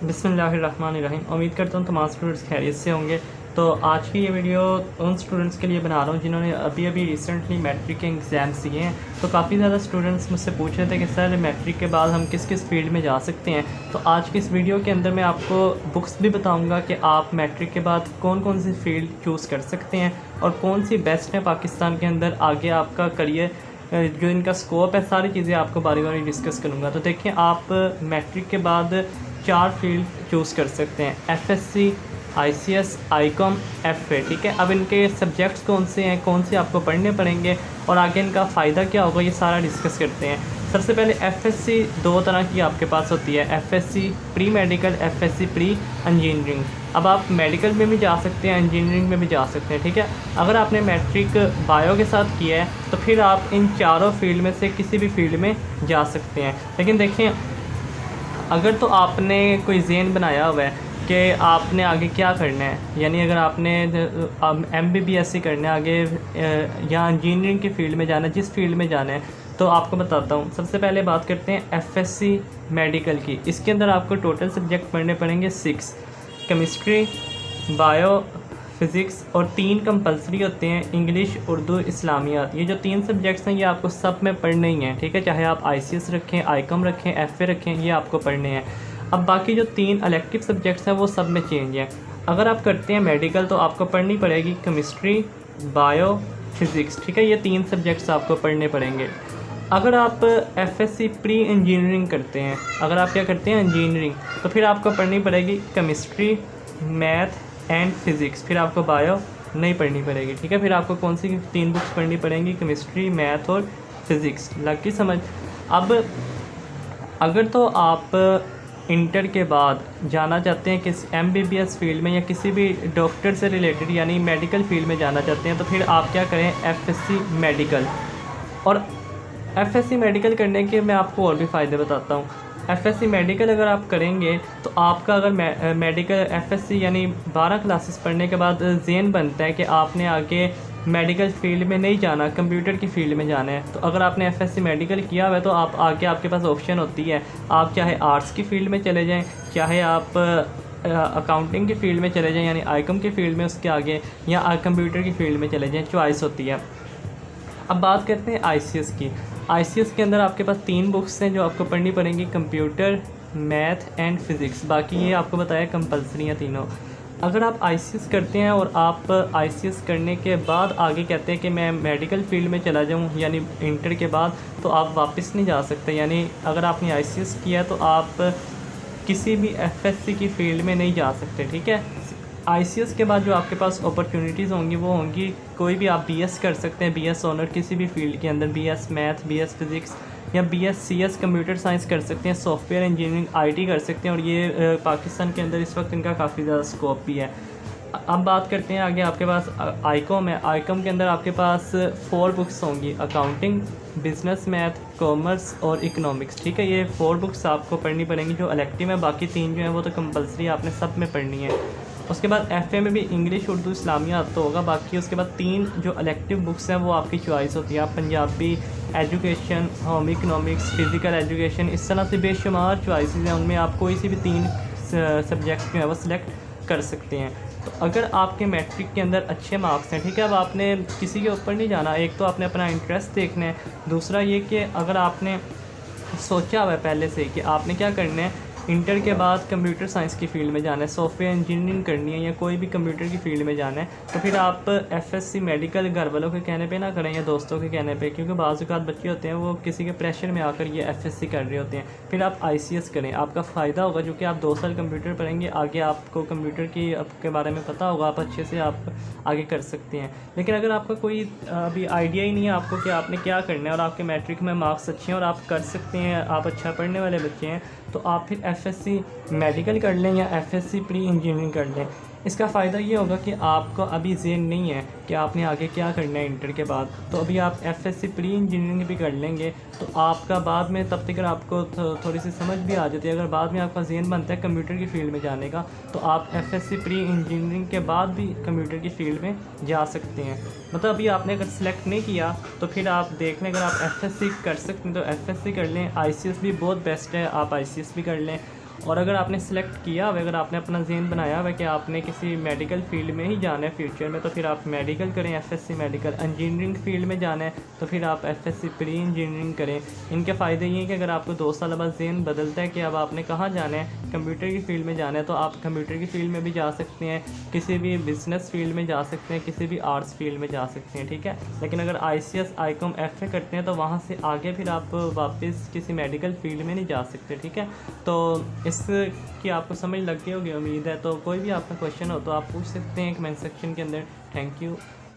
बिस्मिल्लाहिर्रहमानिर्रहीम। उम्मीद करता हूँ तमाम स्टूडेंट्स खैरियत से होंगे। तो आज की ये वीडियो उन स्टूडेंट्स के लिए बना रहा हूँ जिन्होंने अभी अभी रिसेंटली मैट्रिक के एग्ज़ाम्स दिए हैं। तो काफ़ी ज़्यादा स्टूडेंट्स मुझसे पूछ रहे थे कि सर मैट्रिक के बाद हम किस किस फील्ड में जा सकते हैं। तो आज की इस वीडियो के अंदर मैं आपको बुक्स भी बताऊँगा कि आप मैट्रिक के बाद कौन कौन सी फ़ील्ड चूज़ कर सकते हैं और कौन सी बेस्ट है पाकिस्तान के अंदर आगे आपका करियर जो इनका स्कोप है। सारी चीज़ें आपको बारी बारी डिस्कस करूँगा। तो देखिए, आप मैट्रिक के बाद 4 फील्ड चूज़ कर सकते हैं: एफएससी, आईसीएस, आईकॉम, एफए। ठीक है, अब इनके सब्जेक्ट्स कौन से हैं, कौन से आपको पढ़ने पड़ेंगे और आगे इनका फ़ायदा क्या होगा, ये सारा डिस्कस करते हैं। सबसे पहले एफएससी 2 तरह की आपके पास होती है: FSc pre medical, FSc pre engineering. अब आप मेडिकल में भी जा सकते हैं, इंजीनियरिंग में भी जा सकते हैं। ठीक है, अगर आपने मैट्रिक बायो के साथ किया है तो फिर आप इन चारों फील्ड में से किसी भी फील्ड में जा सकते हैं। लेकिन देखें, अगर तो आपने कोई ज़हन बनाया हुआ है कि आपने आगे क्या करना है, यानी अगर आपने एमबीबीएस करना है आगे या इंजीनियरिंग की फ़ील्ड में जाना है, जिस फील्ड में जाना है, तो आपको बताता हूँ। सबसे पहले बात करते हैं एफएससी मेडिकल की। इसके अंदर आपको टोटल सब्जेक्ट पढ़ने पड़ेंगे 6: केमिस्ट्री, बायो, फ़िज़िक्स, और 3 कंपलसरी होते हैं: इंग्लिश, उर्दू, इस्लामियात। ये जो 3 सब्जेक्ट्स हैं ये आपको सब में पढ़ने ही हैं। ठीक है, चाहे आप आईसीएस रखें, आईकॉम रखें, एफए रखें, ये आपको पढ़ने हैं। अब बाकी जो 3 इलेक्टिव सब्जेक्ट्स हैं वो सब में चेंज है। अगर आप करते हैं मेडिकल तो आपको पढ़नी पड़ेगी केमिस्ट्री, बायो, फ़िज़िक्स। ठीक है, ये 3 सब्जेक्ट्स आपको पढ़ने पड़ेंगे। अगर आप एफएससी प्री इंजीनियरिंग करते हैं, अगर आप क्या करते हैं इंजीनियरिंग, तो फिर आपको पढ़नी पड़ेगी केमिस्ट्री, मैथ एंड फिज़िक्स। फिर आपको बायो नहीं पढ़नी पड़ेगी। ठीक है, फिर आपको कौन सी 3 बुक्स पढ़नी पड़ेंगी? केमिस्ट्री, मैथ और फिज़िक्स। लग की समझ। अब अगर तो आप इंटर के बाद जाना चाहते हैं किसी एमबीबीएस फील्ड में या किसी भी डॉक्टर से रिलेटेड यानी मेडिकल फील्ड में जाना चाहते हैं, तो फिर आप क्या करें, एफएससी मेडिकल। और एफएससी मेडिकल करने के मैं आपको और भी फ़ायदे बताता हूँ। एफएससी मेडिकल अगर आप करेंगे तो आपका अगर मेडिकल एफएससी यानी 12 क्लासेस पढ़ने के बाद ज़हन बनता है कि आपने आगे मेडिकल फील्ड में नहीं जाना, कंप्यूटर की फ़ील्ड में जाना है, तो अगर आपने एफएससी मेडिकल किया हुआ है तो आप आगे आपके पास ऑप्शन होती है। आप चाहे आर्ट्स की फ़ील्ड में चले जाएँ, चाहे आप अकाउंटिंग की फ़ील्ड में चले जाएँ यानी आईकॉम की फ़ील्ड में उसके आगे, या कंप्यूटर की फ़ील्ड में चले जाएँ, चॉइस होती है। अब बात करते हैं आईसीएस की। आईसीएस के अंदर आपके पास 3 बुक्स हैं जो आपको पढ़नी पड़ेंगी: कंप्यूटर, मैथ एंड फिज़िक्स। बाकी ये आपको बताया कंपलसरी हैं तीनों। अगर आप आईसीएस करते हैं और आप आईसीएस करने के बाद आगे कहते हैं कि मैं मेडिकल फील्ड में चला जाऊं यानी इंटर के बाद, तो आप वापस नहीं जा सकते। यानी अगर आपने आईसीएस किया है तो आप किसी भी एफएससी की फ़ील्ड में नहीं जा सकते। ठीक है, आईसीएस के बाद जो आपके पास अपॉर्चुनिटीज़ होंगी वो होंगी, कोई भी आप बीएस कर सकते हैं, बीएस ऑनर किसी भी फील्ड के अंदर, बीएस मैथ, बीएस फिज़िक्स या बीएस सीएस कंप्यूटर साइंस कर सकते हैं, सॉफ्टवेयर इंजीनियरिंग आईटी कर सकते हैं। और ये पाकिस्तान के अंदर इस वक्त इनका काफ़ी ज़्यादा स्कोप भी है। अब बात करते हैं आगे, आपके पास आईकॉम है। आईकॉम के अंदर आपके पास 4 बुक्स होंगी: अकाउंटिंग, बिजनेस मैथ, कॉमर्स और इकोनॉमिक्स। ठीक है, ये 4 बुक्स आपको पढ़नी पड़ेंगी जो इलेक्टिव है। बाकी 3 जो हैं वो तो कंपलसरी आपने सब में पढ़नी है। उसके बाद एफए में भी इंग्लिश, उर्दू, इस्लामियात तो होगा। बाकी उसके बाद 3 जो इलेक्टिव बुक्स हैं वो आपकी चॉइस होती है। आप Punjabi, education, home economics, physical education, इस तरह से बेशुमार चॉइसेस हैं, उनमें आप कोई सी भी 3 सब्जेक्ट जो है वो सिलेक्ट कर सकते हैं। तो अगर आपके मैट्रिक के अंदर अच्छे मार्क्स हैं, ठीक है, अब आपने किसी के ऊपर नहीं जाना। एक तो आपने अपना इंटरेस्ट देखना है, दूसरा ये कि अगर आपने सोचा हुआ है पहले से कि आपने क्या करना है, इंटर के बाद कंप्यूटर साइंस की फ़ील्ड में जाना है, सॉफ्टवेयर इंजीनियरिंग करनी है या कोई भी कंप्यूटर की फ़ील्ड में जाना है, तो फिर आप एफएससी मेडिकल घर वालों के कहने पे ना करें या दोस्तों के कहने पे, क्योंकि बाज़ औक़ात बच्चे होते हैं वो किसी के प्रेशर में आकर ये एफएससी कर रहे होते हैं। फिर आप आईसीएस करें, आपका फ़ायदा होगा, जो कि आप 2 साल कंप्यूटर पढ़ेंगे, आगे आपको कंप्यूटर की के बारे में पता होगा, आप अच्छे से आप आगे कर सकते हैं। लेकिन अगर आपका कोई अभी आइडिया ही नहीं है आपको कि आपने क्या करना है और आपके मैट्रिक में मार्क्स अच्छे हैं और आप कर सकते हैं, आप अच्छा पढ़ने वाले बच्चे हैं, तो आप फिर एफएससी मेडिकल कर लें या एफएससी प्री इंजीनियरिंग कर लें। इसका फ़ायदा ये होगा कि आपको अभी ज़हन नहीं है कि आपने आगे क्या करना है इंटर के बाद, तो अभी आप एफएससी प्री इंजीनियरिंग भी कर लेंगे तो आपका बाद में तब तक आपको थोड़ी सी समझ भी आ जाती है। अगर बाद में आपका ज़हन बनता है कंप्यूटर की फ़ील्ड में जाने का, तो आप एफएससी प्री इंजीनियरिंग के बाद भी कंप्यूटर की फ़ील्ड में जा सकते हैं। मतलब अभी आपने अगर सेलेक्ट नहीं किया तो फिर आप देख लें, अगर आप एफएससी कर सकते हैं तो एफएससी कर लें। आईसीएस भी बहुत बेस्ट है, आप आईसीएस भी कर लें। और अगर आपने सेलेक्ट किया हुआ, अगर आपने अपना ज़हन बनाया हुआ कि आपने किसी मेडिकल फील्ड में ही जाना है फ्यूचर में, तो फिर आप मेडिकल करें, एफएससी मेडिकल। इंजीनियरिंग फील्ड में जाना है तो फिर आप एफएससी प्री इंजीनियरिंग करें। इनके फ़ायदे ये हैं कि अगर आपको 2 साल बाद ज़हन बदलता है कि अब आपने कहाँ जाना है, कंप्यूटर की फील्ड में जाना है, तो आप कंप्यूटर की फील्ड में भी जा सकते हैं, किसी भी बिज़नेस फील्ड में जा सकते हैं, किसी भी आर्ट्स फील्ड में जा सकते हैं, ठीक है। लेकिन अगर ICS ICOM FA करते हैं तो वहाँ से आगे फिर आप वापस किसी मेडिकल फील्ड में नहीं जा सकते, ठीक है। तो इसकी आपको समझ लग गई होगी उम्मीद है। तो कोई भी आपका क्वेश्चन हो तो आप पूछ सकते हैं कमेंट सेक्शन के अंदर। Thank you.